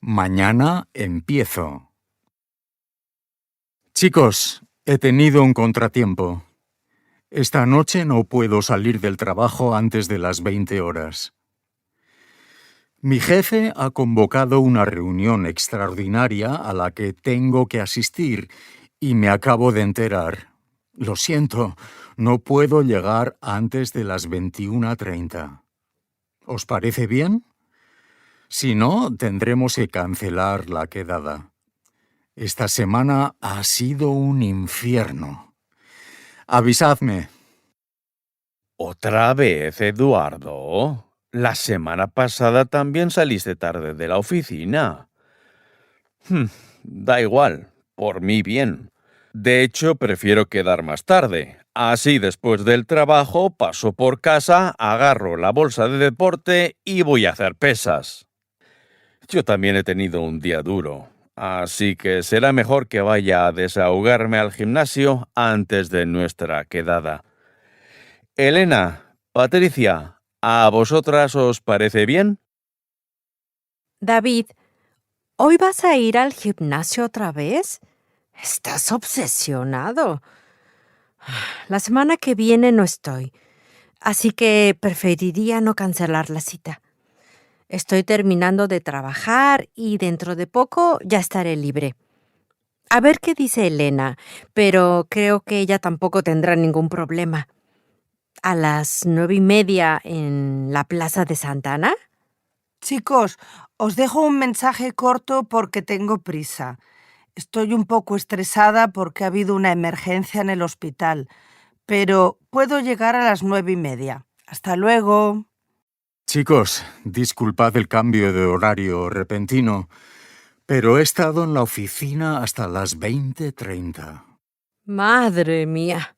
Mañana empiezo. Chicos, he tenido un contratiempo. Esta noche no puedo salir del trabajo antes de las 20 horas. Mi jefe ha convocado una reunión extraordinaria a la que tengo que asistir y me acabo de enterar. Lo siento, no puedo llegar antes de las 21:30. ¿Os parece bien? Si no, tendremos que cancelar la quedada. Esta semana ha sido un infierno. Avisadme. ¿Otra vez, Eduardo? La semana pasada también saliste tarde de la oficina. Da igual, por mí bien. De hecho, prefiero quedar más tarde. Así, después del trabajo, paso por casa, agarro la bolsa de deporte y voy a hacer pesas. Yo también he tenido un día duro, así que será mejor que vaya a desahogarme al gimnasio antes de nuestra quedada. Elena, Patricia, ¿a vosotras os parece bien? David, ¿hoy vas a ir al gimnasio otra vez? Estás obsesionado. La semana que viene no estoy, así que preferiría no cancelar la cita. Estoy terminando de trabajar y dentro de poco ya estaré libre. A ver qué dice Elena, pero creo que ella tampoco tendrá ningún problema. ¿A las 9:30 en la Plaza de Santa Ana? Chicos, os dejo un mensaje corto porque tengo prisa. Estoy un poco estresada porque ha habido una emergencia en el hospital, pero puedo llegar a las 9:30. Hasta luego. Chicos, disculpad el cambio de horario repentino, pero he estado en la oficina hasta las 20:30. Madre mía,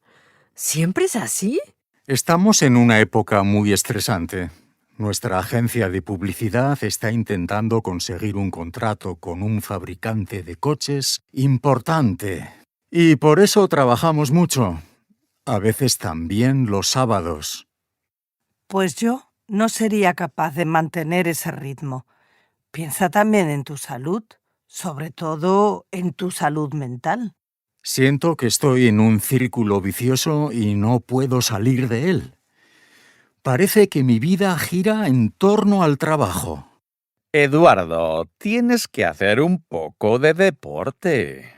¿siempre es así? Estamos en una época muy estresante. Nuestra agencia de publicidad está intentando conseguir un contrato con un fabricante de coches importante. Y por eso trabajamos mucho. A veces también los sábados. Pues yo no sería capaz de mantener ese ritmo. Piensa también en tu salud, sobre todo en tu salud mental. Siento que estoy en un círculo vicioso y no puedo salir de él. Parece que mi vida gira en torno al trabajo. Eduardo, tienes que hacer un poco de deporte.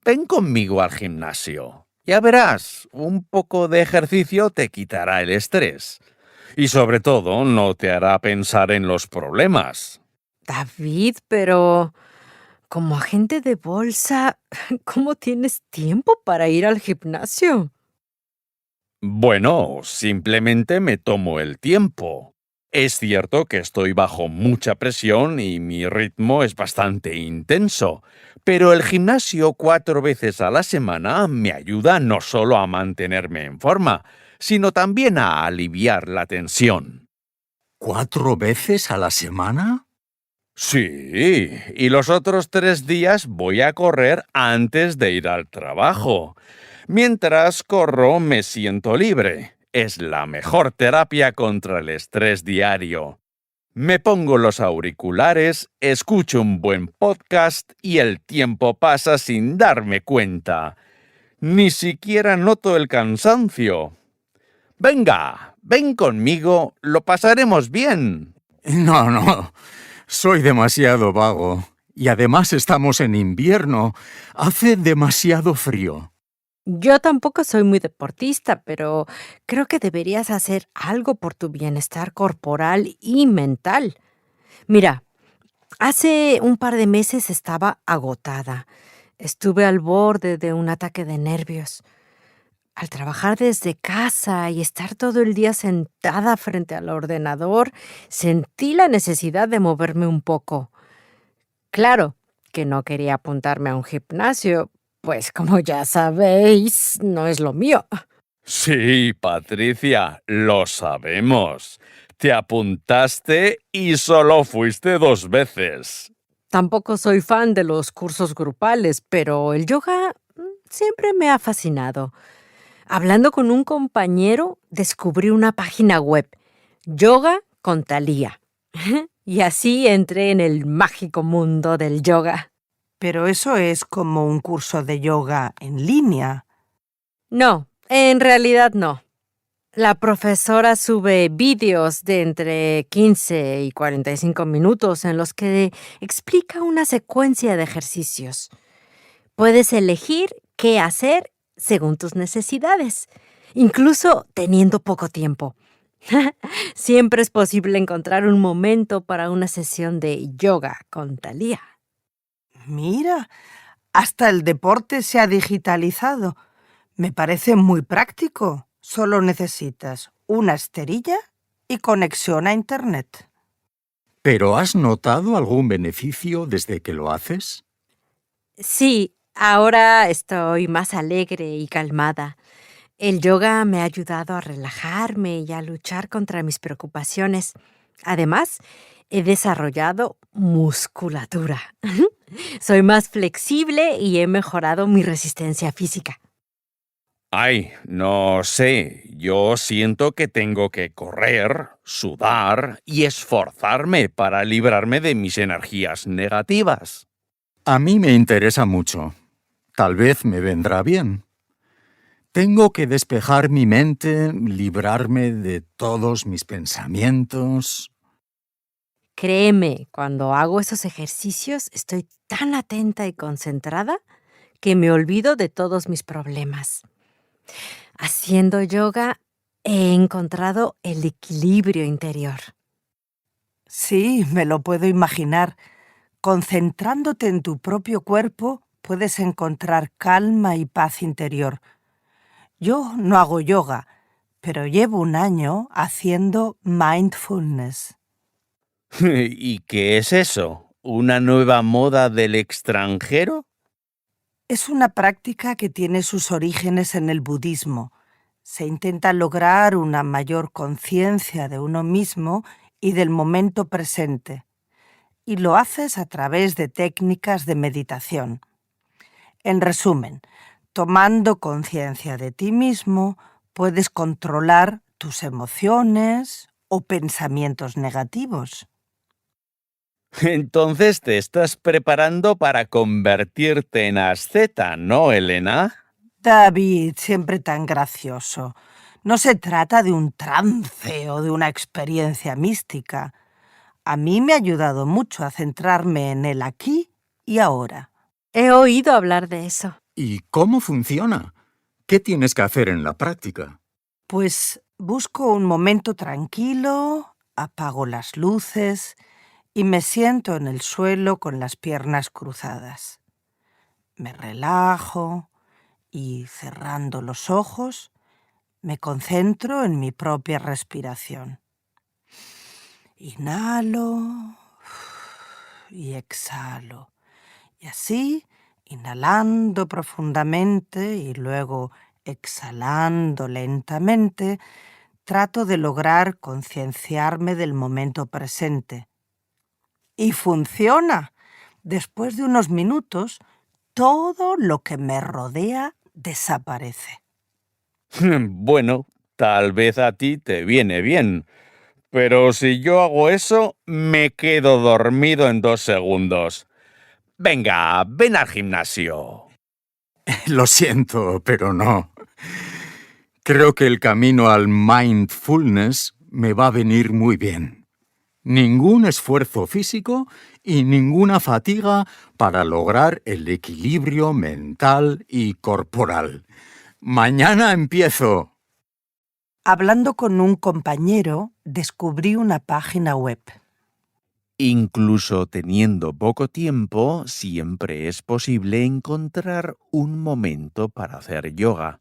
Ven conmigo al gimnasio. Ya verás, un poco de ejercicio te quitará el estrés. Y sobre todo, no te hará pensar en los problemas. David, pero como agente de bolsa, ¿cómo tienes tiempo para ir al gimnasio? Bueno, simplemente me tomo el tiempo. Es cierto que estoy bajo mucha presión y mi ritmo es bastante intenso, pero el gimnasio 4 veces a la semana me ayuda no solo a mantenerme en forma, sino también a aliviar la tensión. ¿4 veces a la semana? Sí, y los otros 3 días voy a correr antes de ir al trabajo. Mientras corro me siento libre. Es la mejor terapia contra el estrés diario. Me pongo los auriculares, escucho un buen podcast y el tiempo pasa sin darme cuenta. Ni siquiera noto el cansancio. Venga, ven conmigo, lo pasaremos bien. No. Soy demasiado vago. Y además estamos en invierno. Hace demasiado frío. Yo tampoco soy muy deportista, pero creo que deberías hacer algo por tu bienestar corporal y mental. Mira, hace un par de meses estaba agotada. Estuve al borde de un ataque de nervios. Al trabajar desde casa y estar todo el día sentada frente al ordenador, sentí la necesidad de moverme un poco. Claro que no quería apuntarme a un gimnasio, pues como ya sabéis, no es lo mío. Sí, Patricia, lo sabemos. Te apuntaste y solo fuiste 2 veces. Tampoco soy fan de los cursos grupales, pero el yoga siempre me ha fascinado. Hablando con un compañero, descubrí una página web, Yoga con Thalía. Y así entré en el mágico mundo del yoga. Pero eso es como un curso de yoga en línea. No, en realidad no. La profesora sube vídeos de entre 15 y 45 minutos en los que explica una secuencia de ejercicios. Puedes elegir qué hacer según tus necesidades, incluso teniendo poco tiempo. Siempre es posible encontrar un momento para una sesión de yoga con Thalía. Mira, hasta el deporte se ha digitalizado. Me parece muy práctico. Solo necesitas una esterilla y conexión a Internet. ¿Pero has notado algún beneficio desde que lo haces? Sí, ahora estoy más alegre y calmada. El yoga me ha ayudado a relajarme y a luchar contra mis preocupaciones. Además, he desarrollado musculatura. Soy más flexible y he mejorado mi resistencia física. Ay, no sé, yo siento que tengo que correr, sudar y esforzarme para librarme de mis energías negativas. A mí me interesa mucho. Tal vez me vendrá bien. Tengo que despejar mi mente, librarme de todos mis pensamientos. Créeme, cuando hago esos ejercicios estoy tan atenta y concentrada que me olvido de todos mis problemas. Haciendo yoga he encontrado el equilibrio interior. Sí, me lo puedo imaginar. Concentrándote en tu propio cuerpo, puedes encontrar calma y paz interior. Yo no hago yoga, pero llevo un año haciendo mindfulness. ¿Y qué es eso? ¿Una nueva moda del extranjero? Es una práctica que tiene sus orígenes en el budismo. Se intenta lograr una mayor conciencia de uno mismo y del momento presente. Y lo haces a través de técnicas de meditación. En resumen, tomando conciencia de ti mismo, puedes controlar tus emociones o pensamientos negativos. Entonces te estás preparando para convertirte en asceta, ¿no, Elena? David, siempre tan gracioso. No se trata de un trance o de una experiencia mística. A mí me ha ayudado mucho a centrarme en el aquí y ahora. He oído hablar de eso. ¿Y cómo funciona? ¿Qué tienes que hacer en la práctica? Pues busco un momento tranquilo, apago las luces y me siento en el suelo con las piernas cruzadas. Me relajo y, cerrando los ojos, me concentro en mi propia respiración. Inhalo y exhalo. Y así, inhalando profundamente y luego exhalando lentamente, trato de lograr concienciarme del momento presente. Y funciona. Después de unos minutos, todo lo que me rodea desaparece. Bueno, tal vez a ti te viene bien, pero si yo hago eso, me quedo dormido en 2 segundos. Venga, ven al gimnasio. Lo siento, pero no. Creo que el camino al mindfulness me va a venir muy bien. Ningún esfuerzo físico y ninguna fatiga para lograr el equilibrio mental y corporal. Mañana empiezo. Hablando con un compañero, descubrí una página web. Incluso teniendo poco tiempo, siempre es posible encontrar un momento para hacer yoga.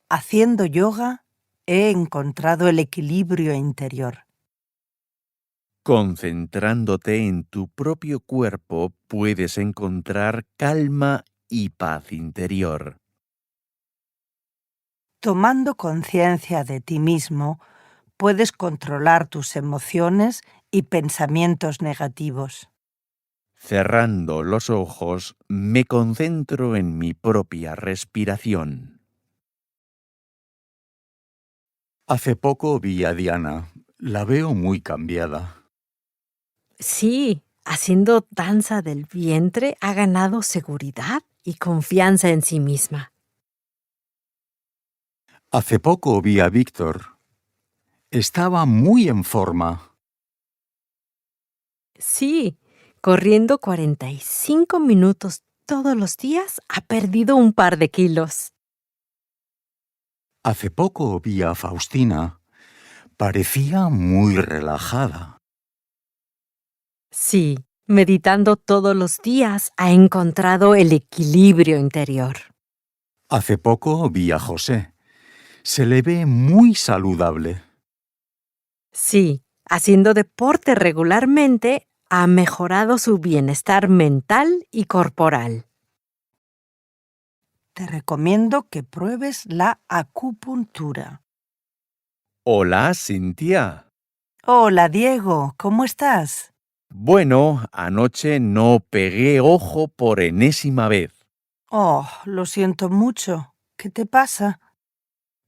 Haciendo yoga, he encontrado el equilibrio interior. Concentrándote en tu propio cuerpo, puedes encontrar calma y paz interior. Tomando conciencia de ti mismo, puedes controlar tus emociones y pensamientos negativos. Cerrando los ojos, me concentro en mi propia respiración. Hace poco vi a Diana. La veo muy cambiada. Sí, haciendo danza del vientre ha ganado seguridad y confianza en sí misma. Hace poco vi a Víctor. Estaba muy en forma. Sí, corriendo 45 minutos todos los días ha perdido un par de kilos. Hace poco vi a Faustina. Parecía muy relajada. Sí, meditando todos los días ha encontrado el equilibrio interior. Hace poco vi a José. Se le ve muy saludable. Sí, haciendo deporte regularmente ha mejorado su bienestar mental y corporal. Te recomiendo que pruebes la acupuntura. Hola, Cintia. Hola, Diego, ¿cómo estás? Bueno, anoche no pegué ojo por enésima vez. Oh, lo siento mucho. ¿Qué te pasa?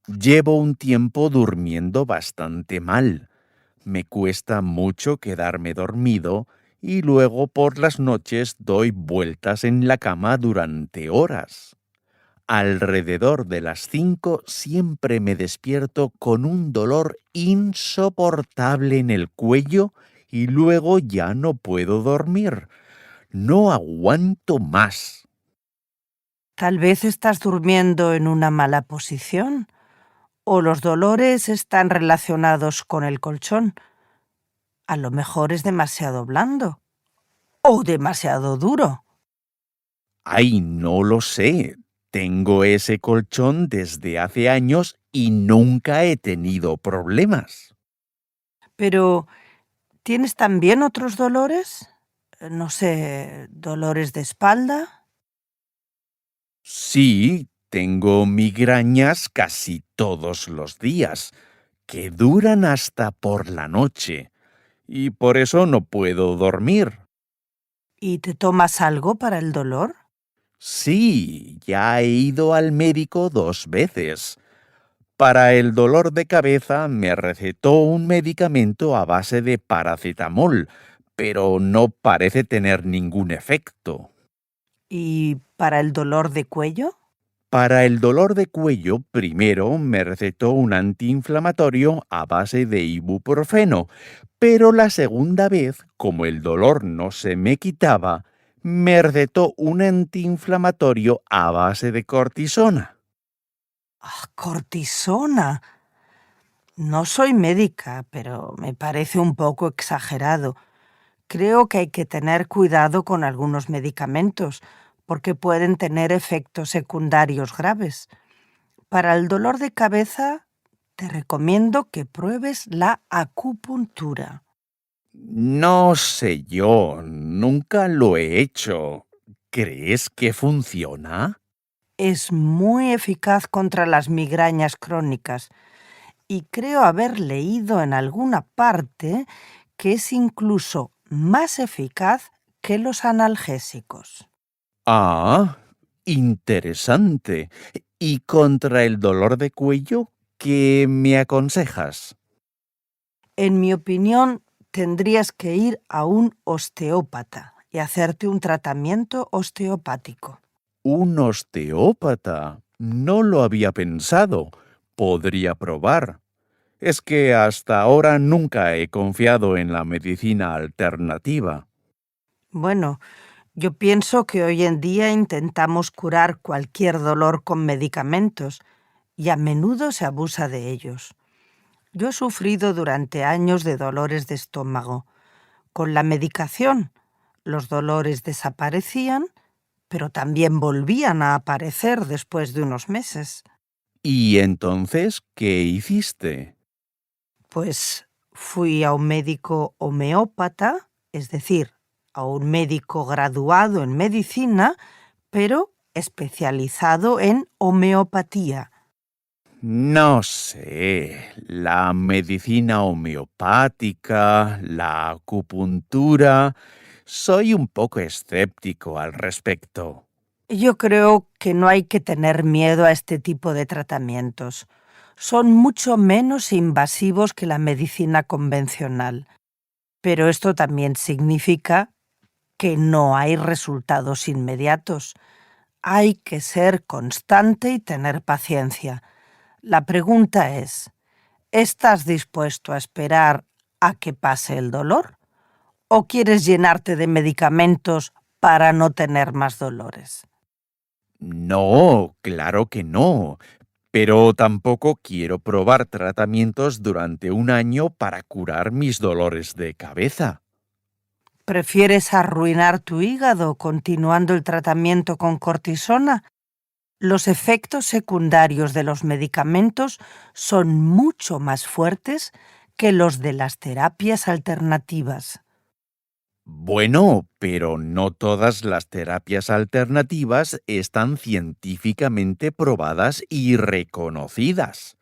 Llevo un tiempo durmiendo bastante mal. Me cuesta mucho quedarme dormido y luego por las noches doy vueltas en la cama durante horas. Alrededor de las 5 siempre me despierto con un dolor insoportable en el cuello y luego ya no puedo dormir. No aguanto más. Tal vez estás durmiendo en una mala posición o los dolores están relacionados con el colchón. A lo mejor es demasiado blando o demasiado duro. Ay, no lo sé. Tengo ese colchón desde hace años y nunca he tenido problemas. Pero, ¿tienes también otros dolores? No sé, dolores de espalda. Sí, tengo migrañas casi todos los días, que duran hasta por la noche, y por eso no puedo dormir. ¿Y te tomas algo para el dolor? Sí, ya he ido al médico 2 veces. Para el dolor de cabeza me recetó un medicamento a base de paracetamol, pero no parece tener ningún efecto. ¿Y para el dolor de cuello? Para el dolor de cuello, primero me recetó un antiinflamatorio a base de ibuprofeno, pero la segunda vez, como el dolor no se me quitaba, me recetó un antiinflamatorio a base de cortisona. Ah, cortisona. No soy médica, pero me parece un poco exagerado. Creo que hay que tener cuidado con algunos medicamentos, porque pueden tener efectos secundarios graves. Para el dolor de cabeza, te recomiendo que pruebes la acupuntura. No sé yo, nunca lo he hecho. ¿Crees que funciona? Es muy eficaz contra las migrañas crónicas y creo haber leído en alguna parte que es incluso más eficaz que los analgésicos. Ah, interesante. ¿Y contra el dolor de cuello, qué me aconsejas? En mi opinión, tendrías que ir a un osteópata y hacerte un tratamiento osteopático. Un osteópata. No lo había pensado. Podría probar. Es que hasta ahora nunca he confiado en la medicina alternativa. Bueno, yo pienso que hoy en día intentamos curar cualquier dolor con medicamentos y a menudo se abusa de ellos. Yo he sufrido durante años de dolores de estómago. Con la medicación, los dolores desaparecían, pero también volvían a aparecer después de unos meses. ¿Y entonces qué hiciste? Pues fui a un médico homeópata, es decir, a un médico graduado en medicina, pero especializado en homeopatía. No sé, la medicina homeopática, la acupuntura. Soy un poco escéptico al respecto. Yo creo que no hay que tener miedo a este tipo de tratamientos. son mucho menos invasivos que la medicina convencional. Pero esto también significa que no hay resultados inmediatos. Hay que ser constante y tener paciencia. La pregunta es, ¿estás dispuesto a esperar a que pase el dolor? ¿O quieres llenarte de medicamentos para no tener más dolores? No, claro que no. Pero tampoco quiero probar tratamientos durante un año para curar mis dolores de cabeza. ¿Prefieres arruinar tu hígado continuando el tratamiento con cortisona? Los efectos secundarios de los medicamentos son mucho más fuertes que los de las terapias alternativas. Bueno, pero no todas las terapias alternativas están científicamente probadas y reconocidas.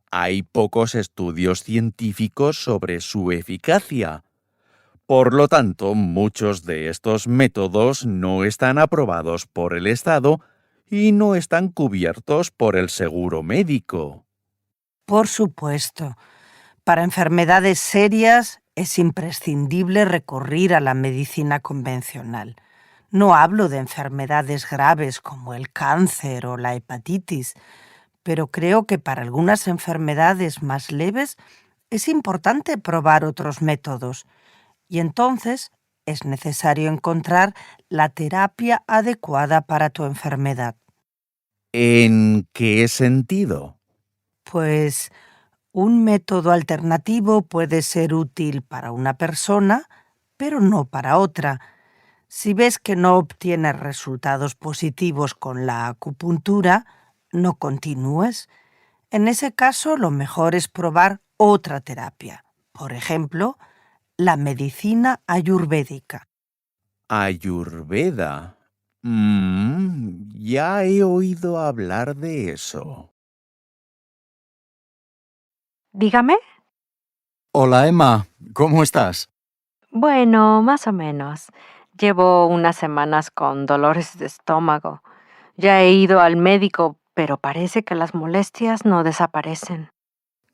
Hay pocos estudios científicos sobre su eficacia. Por lo tanto, muchos de estos métodos no están aprobados por el Estado y no están cubiertos por el seguro médico. Por supuesto, para enfermedades serias es imprescindible recurrir a la medicina convencional. No hablo de enfermedades graves como el cáncer o la hepatitis, pero creo que para algunas enfermedades más leves es importante probar otros métodos. Y entonces es necesario encontrar la terapia adecuada para tu enfermedad. ¿En qué sentido? Pues un método alternativo puede ser útil para una persona, pero no para otra. Si ves que no obtienes resultados positivos con la acupuntura, no continúes. En ese caso, lo mejor es probar otra terapia. Por ejemplo, la medicina ayurvédica. Ayurveda. Ya he oído hablar de eso. Dígame. Hola Emma, ¿cómo estás? Bueno, más o menos. Llevo unas semanas con dolores de estómago. Ya he ido al médico, pero parece que las molestias no desaparecen.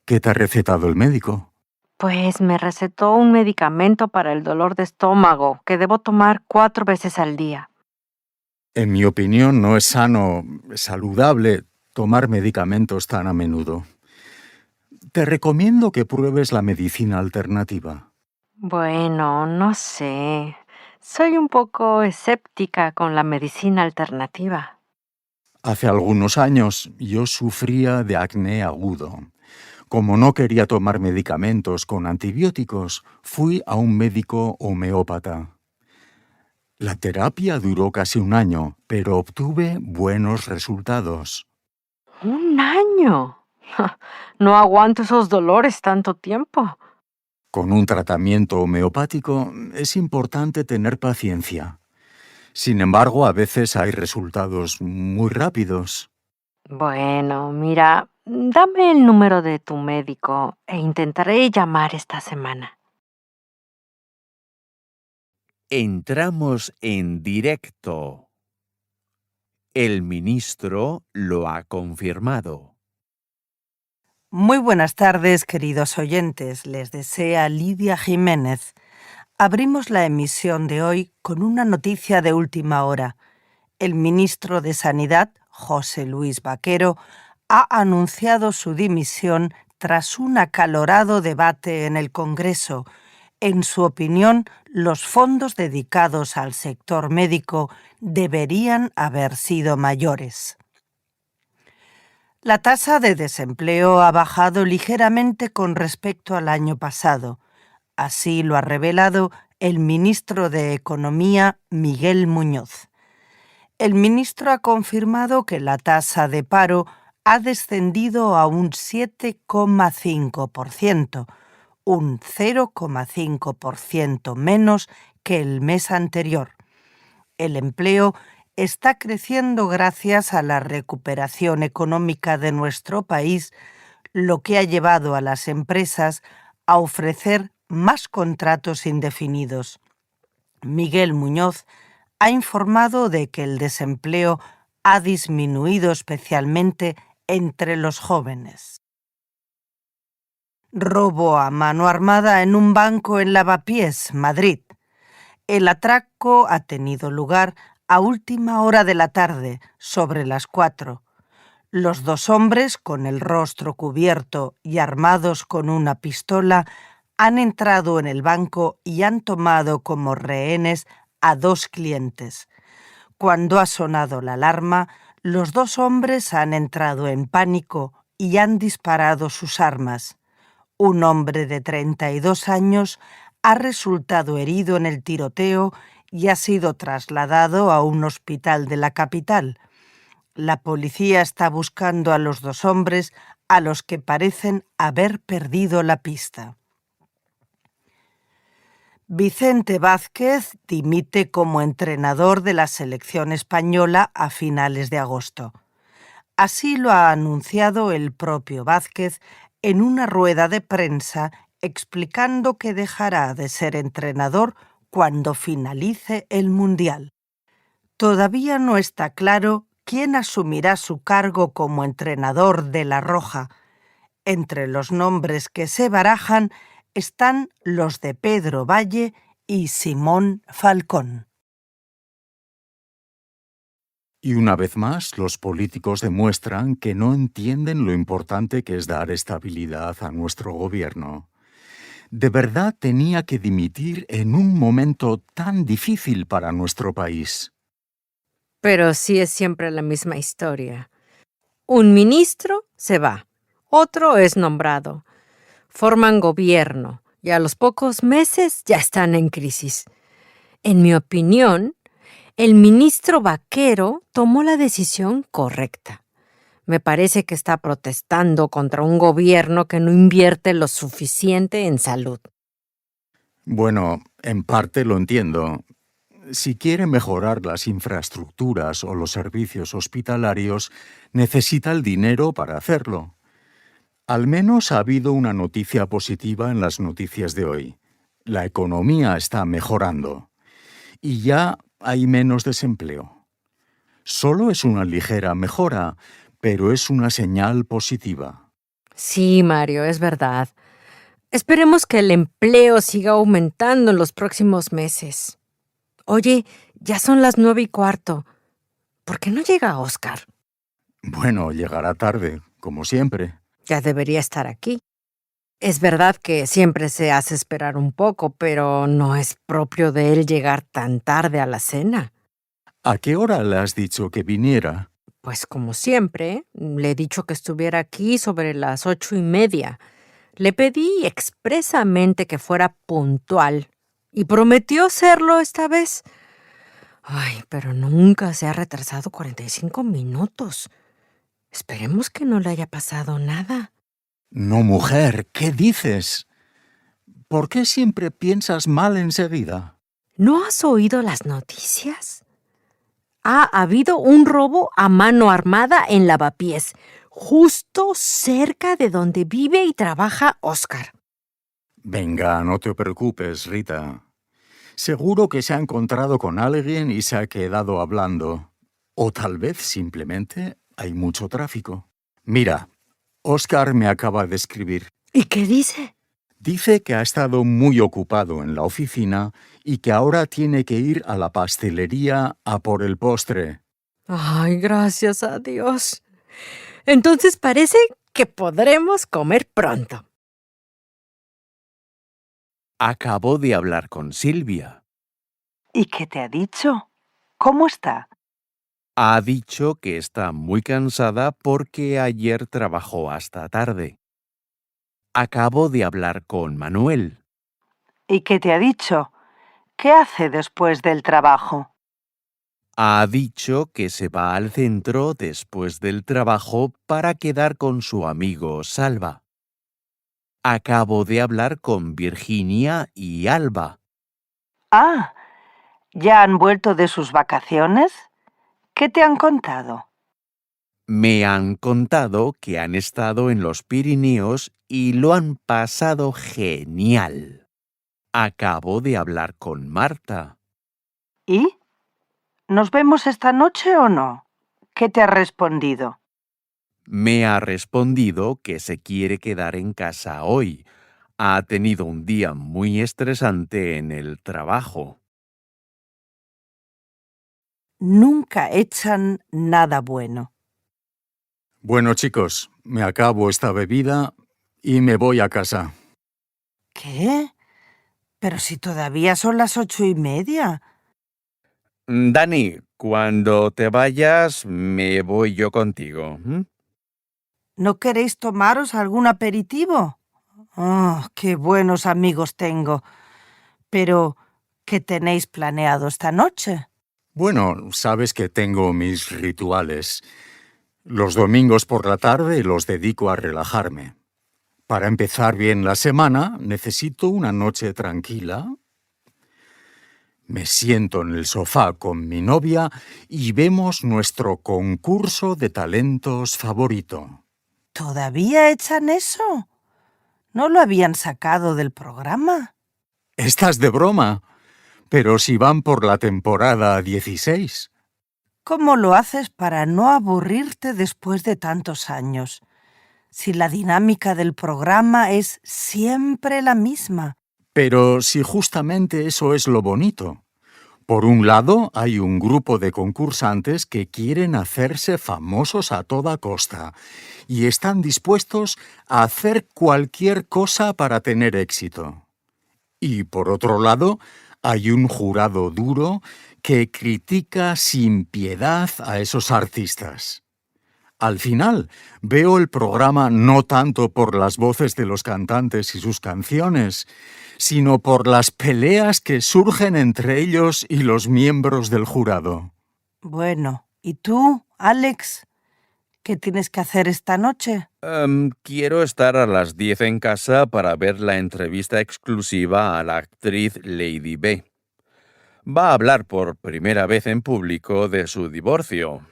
¿Qué te ha recetado el médico? Pues me recetó un medicamento para el dolor de estómago que debo tomar 4 veces al día. En mi opinión, no es saludable tomar medicamentos tan a menudo. Te recomiendo que pruebes la medicina alternativa. Bueno, no sé. Soy un poco escéptica con la medicina alternativa. Hace algunos años yo sufría de acné agudo. Como no quería tomar medicamentos con antibióticos, fui a un médico homeópata. La terapia duró casi un año, pero obtuve buenos resultados. ¡Un año! No aguanto esos dolores tanto tiempo. Con un tratamiento homeopático es importante tener paciencia. Sin embargo, a veces hay resultados muy rápidos. Bueno, mira, dame el número de tu médico e intentaré llamar esta semana. Entramos en directo. El ministro lo ha confirmado. Muy buenas tardes, queridos oyentes. Les desea Lidia Jiménez. Abrimos la emisión de hoy con una noticia de última hora. El ministro de Sanidad, José Luis Vaquero, ha anunciado su dimisión tras un acalorado debate en el Congreso. En su opinión, los fondos dedicados al sector médico deberían haber sido mayores. La tasa de desempleo ha bajado ligeramente con respecto al año pasado. Así lo ha revelado el ministro de Economía, Miguel Muñoz. El ministro ha confirmado que la tasa de paro ha descendido a un 7,5%, un 0,5% menos que el mes anterior. El empleo está creciendo gracias a la recuperación económica de nuestro país, lo que ha llevado a las empresas a ofrecer más contratos indefinidos. Miguel Muñoz ha informado de que el desempleo ha disminuido especialmente entre los jóvenes. Robo a mano armada en un banco en Lavapiés, Madrid. El atraco ha tenido lugar a última hora de la tarde, sobre las 4. Los 2 hombres, con el rostro cubierto y armados con una pistola, han entrado en el banco y han tomado como rehenes a 2 clientes. Cuando ha sonado la alarma, los 2 hombres han entrado en pánico y han disparado sus armas. Un hombre de 32 años ha resultado herido en el tiroteo y ha sido trasladado a un hospital de la capital. La policía está buscando a los 2 hombres a los que parecen haber perdido la pista. Vicente Vázquez dimite como entrenador de la selección española a finales de agosto. Así lo ha anunciado el propio Vázquez en una rueda de prensa explicando que dejará de ser entrenador cuando finalice el Mundial. Todavía no está claro quién asumirá su cargo como entrenador de La Roja. Entre los nombres que se barajan están los de Pedro Valle y Simón Falcón. Y una vez más, los políticos demuestran que no entienden lo importante que es dar estabilidad a nuestro gobierno. ¿De verdad tenía que dimitir en un momento tan difícil para nuestro país? Pero sí es siempre la misma historia. Un ministro se va, otro es nombrado. Forman gobierno y a los pocos meses ya están en crisis. En mi opinión, el ministro Vaquero tomó la decisión correcta. Me parece que está protestando contra un gobierno que no invierte lo suficiente en salud. Bueno, en parte lo entiendo. Si quiere mejorar las infraestructuras o los servicios hospitalarios, necesita el dinero para hacerlo. Al menos ha habido una noticia positiva en las noticias de hoy. La economía está mejorando. Y ya hay menos desempleo. Solo es una ligera mejora, pero es una señal positiva. Sí, Mario, es verdad. Esperemos que el empleo siga aumentando en los próximos meses. Oye, ya son las 9:15. ¿Por qué no llega Oscar? Bueno, llegará tarde, como siempre. Ya debería estar aquí. Es verdad que siempre se hace esperar un poco, pero no es propio de él llegar tan tarde a la cena. ¿A qué hora le has dicho que viniera? Pues como siempre, le he dicho que estuviera aquí sobre las 8:30. Le pedí expresamente que fuera puntual y prometió serlo esta vez. Ay, pero nunca se ha retrasado 45 minutos. Esperemos que no le haya pasado nada. No, mujer, ¿qué dices? ¿Por qué siempre piensas mal enseguida? ¿No has oído las noticias? Ha habido un robo a mano armada en Lavapiés, justo cerca de donde vive y trabaja Oscar. Venga, no te preocupes, Rita. Seguro que se ha encontrado con alguien y se ha quedado hablando. O tal vez simplemente hay mucho tráfico. Mira, Oscar me acaba de escribir. ¿Y qué dice? Dice que ha estado muy ocupado en la oficina y que ahora tiene que ir a la pastelería a por el postre. Ay, gracias a Dios. Entonces parece que podremos comer pronto. Acabo de hablar con Silvia. ¿Y qué te ha dicho? ¿Cómo está? Ha dicho que está muy cansada porque ayer trabajó hasta tarde. Acabo de hablar con Manuel. ¿Y qué te ha dicho? ¿Qué hace después del trabajo? Ha dicho que se va al centro después del trabajo para quedar con su amigo Salva. Acabo de hablar con Virginia y Alba. Ah, ¿ya han vuelto de sus vacaciones? ¿Qué te han contado? Me han contado que han estado en los Pirineos y lo han pasado genial. Acabo de hablar con Marta. ¿Y? ¿Nos vemos esta noche o no? ¿Qué te ha respondido? Me ha respondido que se quiere quedar en casa hoy. Ha tenido un día muy estresante en el trabajo. Nunca echan nada bueno. Bueno, chicos, me acabo esta bebida y me voy a casa. ¿Qué? Pero si todavía son las 8:30. Dani, cuando te vayas, me voy yo contigo. ¿No queréis tomaros algún aperitivo? Oh, qué buenos amigos tengo. Pero, ¿qué tenéis planeado esta noche? Bueno, sabes que tengo mis rituales. Los domingos por la tarde los dedico a relajarme. Para empezar bien la semana, necesito una noche tranquila. Me siento en el sofá con mi novia y vemos nuestro concurso de talentos favorito. ¿Todavía echan eso? ¿No lo habían sacado del programa? ¿Estás de broma? Pero si van por la temporada 16. ¿Cómo lo haces para no aburrirte después de tantos años? Si la dinámica del programa es siempre la misma. Pero si justamente eso es lo bonito. Por un lado, hay un grupo de concursantes que quieren hacerse famosos a toda costa y están dispuestos a hacer cualquier cosa para tener éxito. Y por otro lado, hay un jurado duro que critica sin piedad a esos artistas. Al final, veo el programa no tanto por las voces de los cantantes y sus canciones, sino por las peleas que surgen entre ellos y los miembros del jurado. Bueno, ¿y tú, Alex? ¿Qué tienes que hacer esta noche? Quiero estar a las 10 en casa para ver la entrevista exclusiva a la actriz Lady B. Va a hablar por primera vez en público de su divorcio.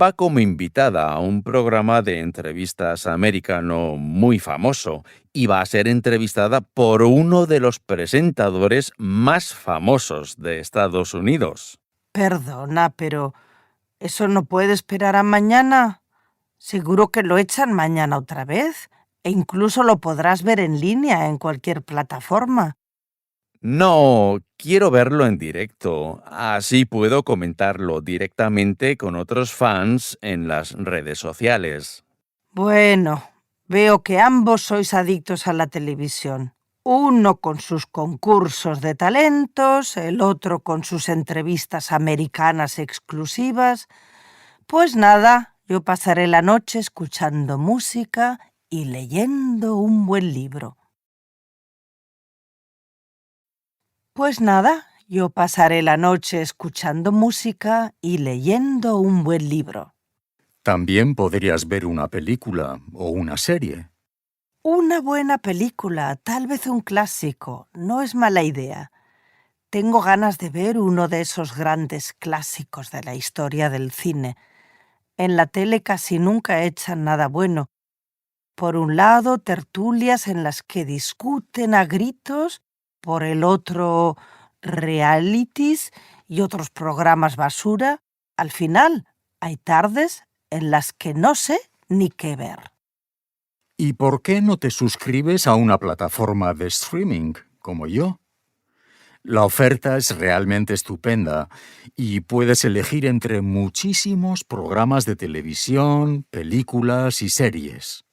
Va como invitada a un programa de entrevistas americano muy famoso y va a ser entrevistada por uno de los presentadores más famosos de Estados Unidos. Perdona, pero ¿eso no puede esperar a mañana? Seguro que lo echan mañana otra vez, e incluso lo podrás ver en línea en cualquier plataforma. No, quiero verlo en directo. Así puedo comentarlo directamente con otros fans en las redes sociales. Bueno, veo que ambos sois adictos a la televisión. Uno con sus concursos de talentos, el otro con sus entrevistas americanas exclusivas. Pues nada, yo pasaré la noche escuchando música y leyendo un buen libro. Pues nada, yo pasaré la noche escuchando música y leyendo un buen libro. También podrías ver una película o una serie. Una buena película, tal vez un clásico, no es mala idea. Tengo ganas de ver uno de esos grandes clásicos de la historia del cine. En la tele casi nunca echan nada bueno. Por un lado, tertulias en las que discuten a gritos, por el otro, realities y otros programas basura. Al final, hay tardes en las que no sé ni qué ver. ¿Y por qué no te suscribes a una plataforma de streaming como yo? La oferta es realmente estupenda y puedes elegir entre muchísimos programas de televisión, películas y series.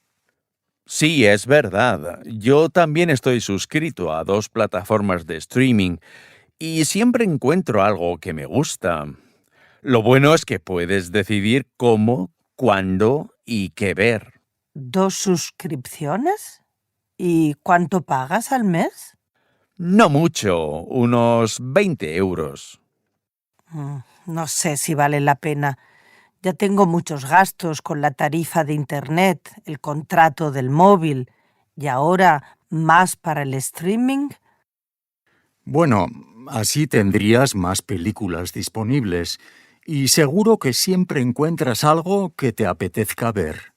Sí, es verdad. Yo también estoy suscrito a 2 plataformas de streaming y siempre encuentro algo que me gusta. Lo bueno es que puedes decidir cómo, cuándo y qué ver. ¿2 suscripciones? ¿Y cuánto pagas al mes? No mucho, unos 20 euros. No sé si vale la pena. Ya tengo muchos gastos con la tarifa de Internet, el contrato del móvil y ahora más para el streaming. Bueno, así tendrías más películas disponibles y seguro que siempre encuentras algo que te apetezca ver.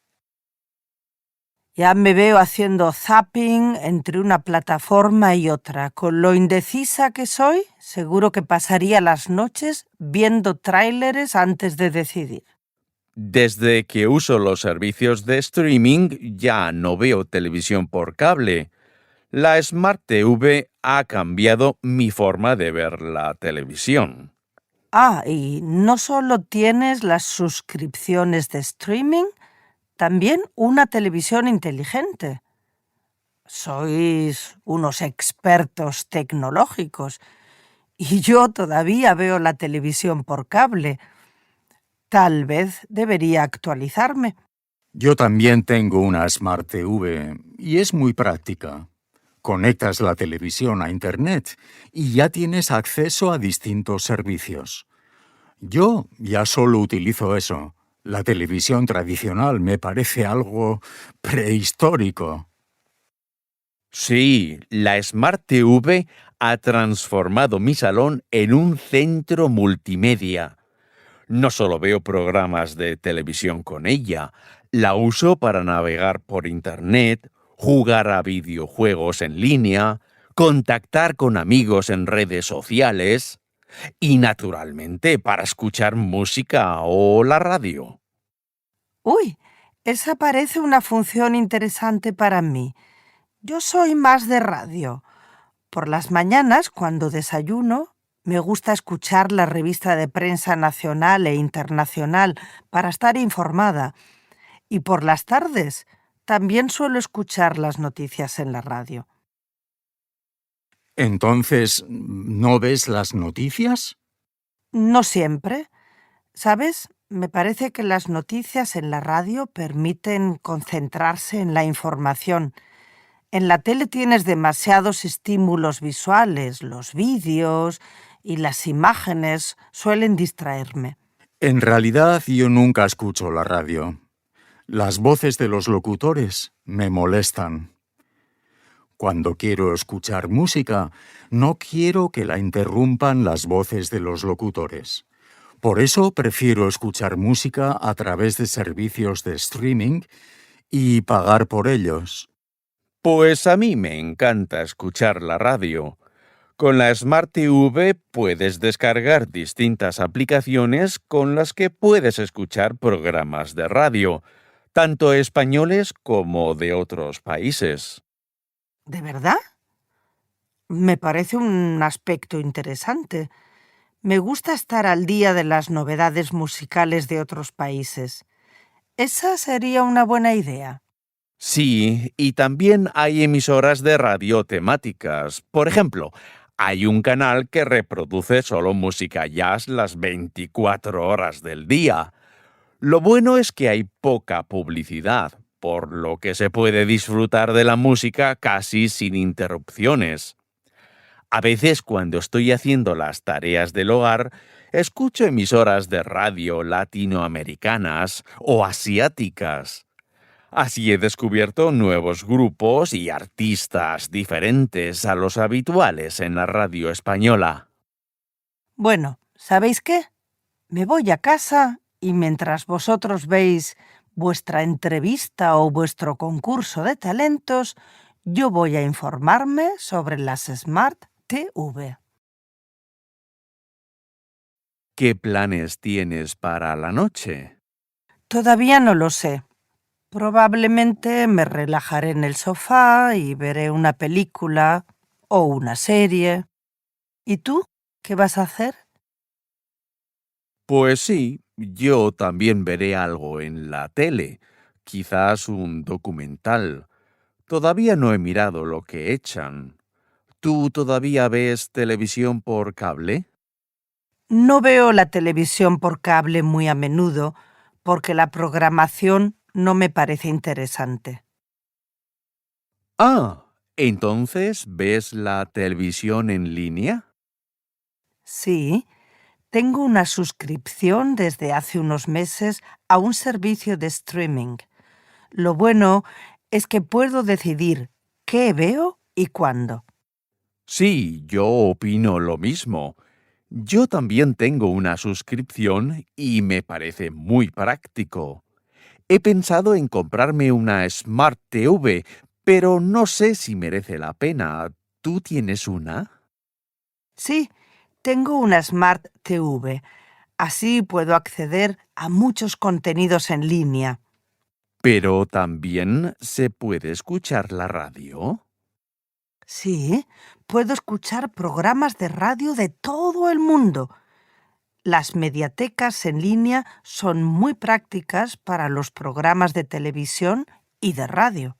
Ya me veo haciendo zapping entre una plataforma y otra. Con lo indecisa que soy, seguro que pasaría las noches viendo tráileres antes de decidir. Desde que uso los servicios de streaming ya no veo televisión por cable. La Smart TV ha cambiado mi forma de ver la televisión. Ah, y no solo tienes las suscripciones de streaming, también una televisión inteligente. Sois unos expertos tecnológicos y yo todavía veo la televisión por cable. Tal vez debería actualizarme. Yo también tengo una Smart TV y es muy práctica. Conectas la televisión a Internet y ya tienes acceso a distintos servicios. Yo ya solo utilizo eso. La televisión tradicional me parece algo prehistórico. Sí, la Smart TV ha transformado mi salón en un centro multimedia. No solo veo programas de televisión con ella, la uso para navegar por Internet, jugar a videojuegos en línea, contactar con amigos en redes sociales y, naturalmente, para escuchar música o la radio. Uy, esa parece una función interesante para mí. Yo soy más de radio. Por las mañanas, cuando desayuno, me gusta escuchar la revista de prensa nacional e internacional para estar informada. Y por las tardes, también suelo escuchar las noticias en la radio. Entonces, ¿no ves las noticias? No siempre. ¿Sabes? Me parece que las noticias en la radio permiten concentrarse en la información. En la tele tienes demasiados estímulos visuales, los vídeos y las imágenes suelen distraerme. En realidad, yo nunca escucho la radio. Las voces de los locutores me molestan. Cuando quiero escuchar música, no quiero que la interrumpan las voces de los locutores. Por eso prefiero escuchar música a través de servicios de streaming y pagar por ellos. Pues a mí me encanta escuchar la radio. Con la Smart TV puedes descargar distintas aplicaciones con las que puedes escuchar programas de radio, tanto españoles como de otros países. ¿De verdad? Me parece un aspecto interesante. Me gusta estar al día de las novedades musicales de otros países. Esa sería una buena idea. Sí, y también hay emisoras de radio temáticas. Por ejemplo, hay un canal que reproduce solo música jazz las 24 horas del día. Lo bueno es que hay poca publicidad, por lo que se puede disfrutar de la música casi sin interrupciones. A veces, cuando estoy haciendo las tareas del hogar, escucho emisoras de radio latinoamericanas o asiáticas. Así he descubierto nuevos grupos y artistas diferentes a los habituales en la radio española. Bueno, ¿sabéis qué? Me voy a casa y mientras vosotros veis vuestra entrevista o vuestro concurso de talentos, yo voy a informarme sobre las Smart TV. ¿Qué planes tienes para la noche? Todavía no lo sé. Probablemente me relajaré en el sofá y veré una película o una serie. ¿Y tú? ¿Qué vas a hacer? Pues sí, yo también veré algo en la tele, quizás un documental. Todavía no he mirado lo que echan. ¿Tú todavía ves televisión por cable? No veo la televisión por cable muy a menudo porque la programación no me parece interesante. Ah, ¿entonces ves la televisión en línea? Sí, tengo una suscripción desde hace unos meses a un servicio de streaming. Lo bueno es que puedo decidir qué veo y cuándo. Sí, yo opino lo mismo. Yo también tengo una suscripción y me parece muy práctico. He pensado en comprarme una Smart TV, pero no sé si merece la pena. ¿Tú tienes una? Sí, tengo una Smart TV. Así puedo acceder a muchos contenidos en línea. Pero también se puede escuchar la radio. Sí, puedo escuchar programas de radio de todo el mundo. Las mediatecas en línea son muy prácticas para los programas de televisión y de radio.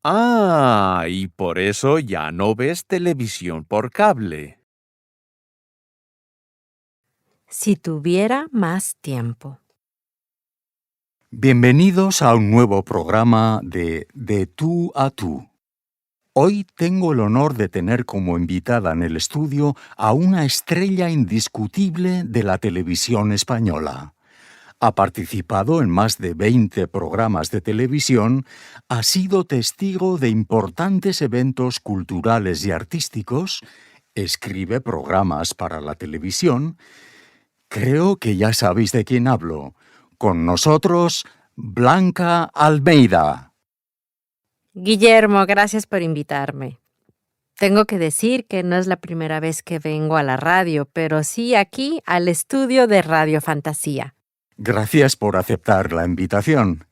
Ah, y por eso ya no ves televisión por cable. Si tuviera más tiempo. Bienvenidos a un nuevo programa De Tú a Tú. Hoy tengo el honor de tener como invitada en el estudio a una estrella indiscutible de la televisión española. Ha participado en más de 20 programas de televisión, ha sido testigo de importantes eventos culturales y artísticos, escribe programas para la televisión. Creo que ya sabéis de quién hablo. Con nosotros, Blanca Almeida. Guillermo, gracias por invitarme. Tengo que decir que no es la primera vez que vengo a la radio, pero sí aquí al estudio de Radio Fantasía. Gracias por aceptar la invitación.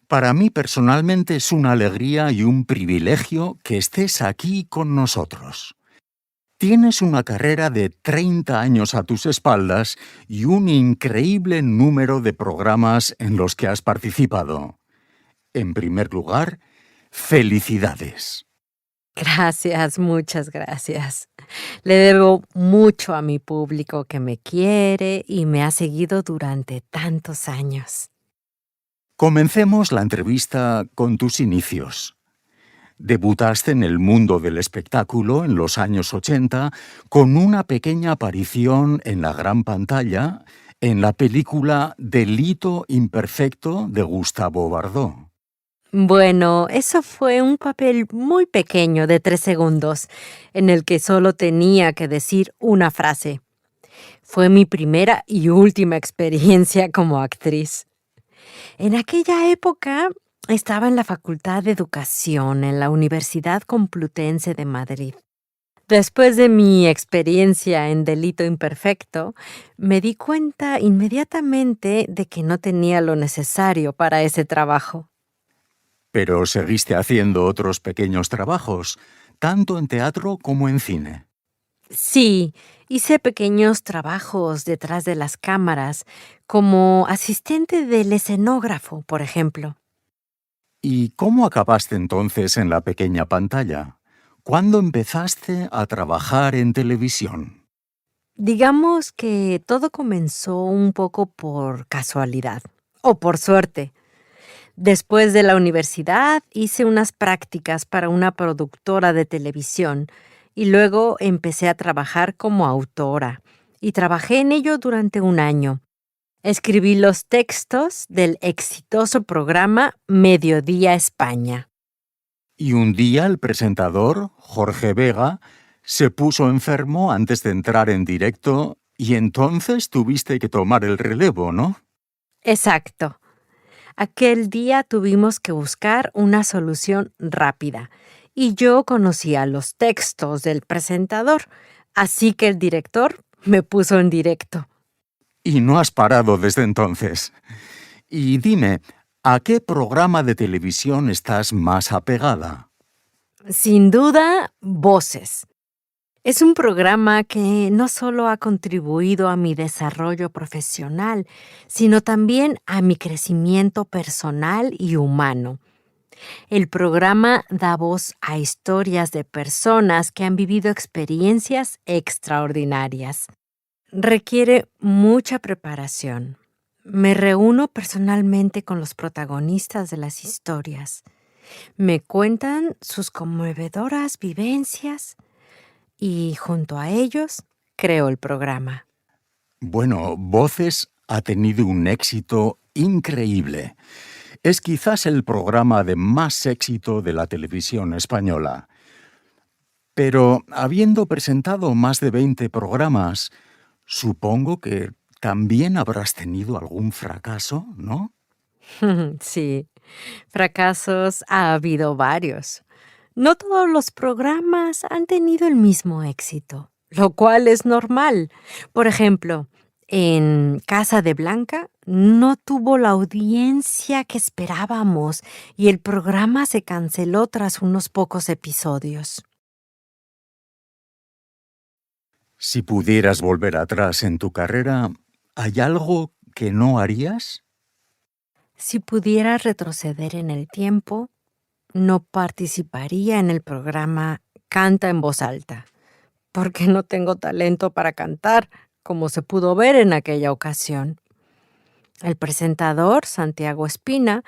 Para mí personalmente es una alegría y un privilegio que estés aquí con nosotros. Tienes una carrera de 30 años a tus espaldas y un increíble número de programas en los que has participado. En primer lugar, felicidades. Gracias, muchas gracias. Le debo mucho a mi público que me quiere y me ha seguido durante tantos años. Comencemos la entrevista con tus inicios. Debutaste en el mundo del espectáculo en los años 80 con una pequeña aparición en la gran pantalla en la película Delito Imperfecto de Gustavo Bardot. Bueno, eso fue un papel muy pequeño de 3 segundos, en el que solo tenía que decir una frase. Fue mi primera y última experiencia como actriz. En aquella época estaba en la Facultad de Educación en la Universidad Complutense de Madrid. Después de mi experiencia en Delito Imperfecto, me di cuenta inmediatamente de que no tenía lo necesario para ese trabajo. Pero seguiste haciendo otros pequeños trabajos, tanto en teatro como en cine. Sí, hice pequeños trabajos detrás de las cámaras, como asistente del escenógrafo, por ejemplo. ¿Y cómo acabaste entonces en la pequeña pantalla? ¿Cuándo empezaste a trabajar en televisión? Digamos que todo comenzó un poco por casualidad, o por suerte. Después de la universidad hice unas prácticas para una productora de televisión y luego empecé a trabajar como autora y trabajé en ello durante 1 año. Escribí los textos del exitoso programa Mediodía España. Y un día el presentador, Jorge Vega, se puso enfermo antes de entrar en directo y entonces tuviste que tomar el relevo, ¿no? Exacto. Aquel día tuvimos que buscar una solución rápida y yo conocía los textos del presentador, así que el director me puso en directo. Y no has parado desde entonces. Y dime, ¿a qué programa de televisión estás más apegada? Sin duda, Voces. Es un programa que no solo ha contribuido a mi desarrollo profesional, sino también a mi crecimiento personal y humano. El programa da voz a historias de personas que han vivido experiencias extraordinarias. Requiere mucha preparación. Me reúno personalmente con los protagonistas de las historias. Me cuentan sus conmovedoras vivencias y junto a ellos creo el programa. Bueno, Voces ha tenido un éxito increíble. Es quizás el programa de más éxito de la televisión española. Pero habiendo presentado más de 20 programas, supongo que también habrás tenido algún fracaso, ¿no? Sí, fracasos ha habido varios. No todos los programas han tenido el mismo éxito, lo cual es normal. Por ejemplo, en Casa de Blanca no tuvo la audiencia que esperábamos y el programa se canceló tras unos pocos episodios. Si pudieras volver atrás en tu carrera, ¿hay algo que no harías? Si pudiera retroceder en el tiempo, no participaría en el programa Canta en voz alta, porque no tengo talento para cantar, como se pudo ver en aquella ocasión. El presentador, Santiago Espina,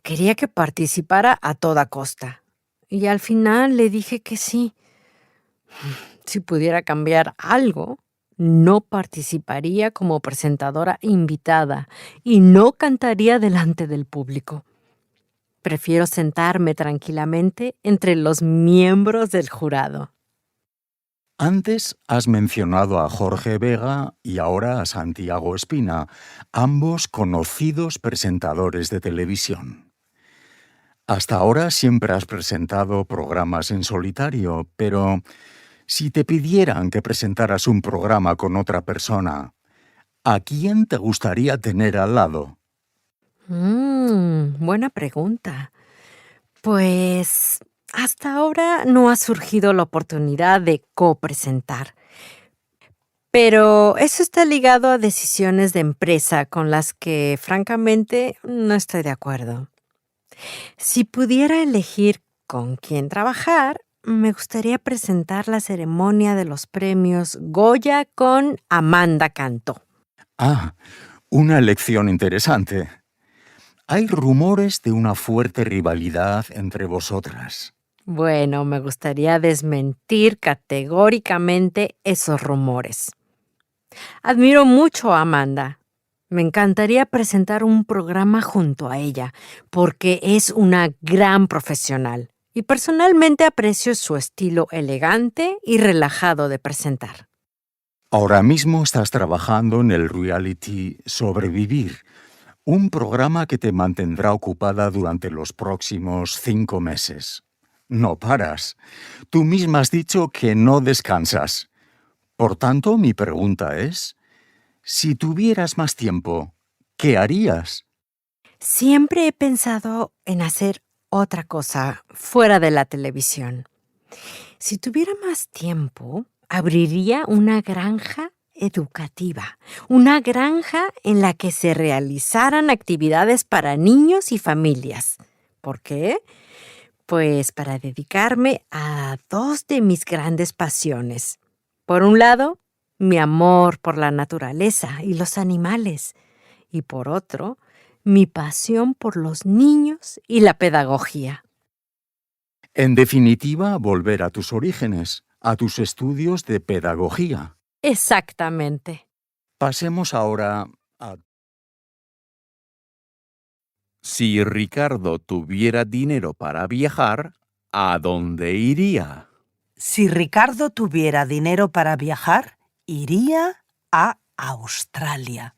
quería que participara a toda costa, y al final le dije que sí. Si pudiera cambiar algo, no participaría como presentadora invitada y no cantaría delante del público. Prefiero sentarme tranquilamente entre los miembros del jurado. Antes has mencionado a Jorge Vega y ahora a Santiago Espina, ambos conocidos presentadores de televisión. Hasta ahora siempre has presentado programas en solitario, pero si te pidieran que presentaras un programa con otra persona, ¿a quién te gustaría tener al lado? Buena pregunta. Pues hasta ahora no ha surgido la oportunidad de copresentar. Pero eso está ligado a decisiones de empresa con las que, francamente, no estoy de acuerdo. Si pudiera elegir con quién trabajar, me gustaría presentar la ceremonia de los premios Goya con Amanda Cantó. Ah, una elección interesante. Hay rumores de una fuerte rivalidad entre vosotras. Bueno, me gustaría desmentir categóricamente esos rumores. Admiro mucho a Amanda. Me encantaría presentar un programa junto a ella, porque es una gran profesional y personalmente aprecio su estilo elegante y relajado de presentar. Ahora mismo estás trabajando en el reality Sobrevivir, un programa que te mantendrá ocupada durante los próximos 5 meses. No paras. Tú misma has dicho que no descansas. Por tanto, mi pregunta es, si tuvieras más tiempo, ¿qué harías? Siempre he pensado en hacer otra cosa fuera de la televisión. Si tuviera más tiempo, abriría una granja educativa, una granja en la que se realizaran actividades para niños y familias. ¿Por qué? Pues para dedicarme a dos de mis grandes pasiones. Por un lado, mi amor por la naturaleza y los animales. Y por otro, mi pasión por los niños y la pedagogía. En definitiva, volver a tus orígenes, a tus estudios de pedagogía. Exactamente. Pasemos ahora a... Si Ricardo tuviera dinero para viajar, ¿a dónde iría? Si Ricardo tuviera dinero para viajar, iría a Australia.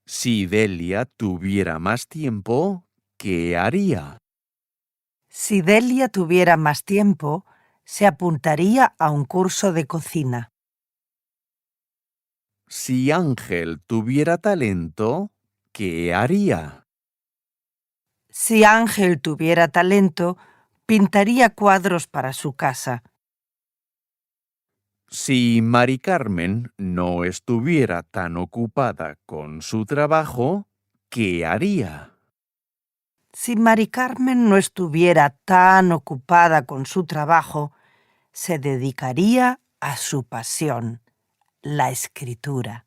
Si Delia tuviera más tiempo, ¿qué haría? Si Delia tuviera más tiempo, se apuntaría a un curso de cocina. Si Ángel tuviera talento, ¿qué haría? Si Ángel tuviera talento, pintaría cuadros para su casa. Si Mari Carmen no estuviera tan ocupada con su trabajo, ¿qué haría? Si Mari Carmen no estuviera tan ocupada con su trabajo, se dedicaría a su pasión, la escritura.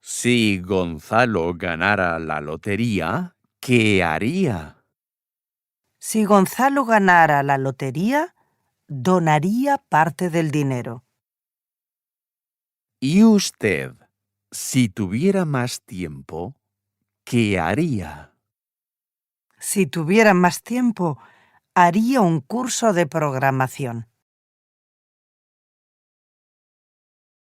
Si Gonzalo ganara la lotería, ¿qué haría? Si Gonzalo ganara la lotería, donaría parte del dinero. ¿Y usted, si tuviera más tiempo, qué haría? Si tuviera más tiempo, haría un curso de programación.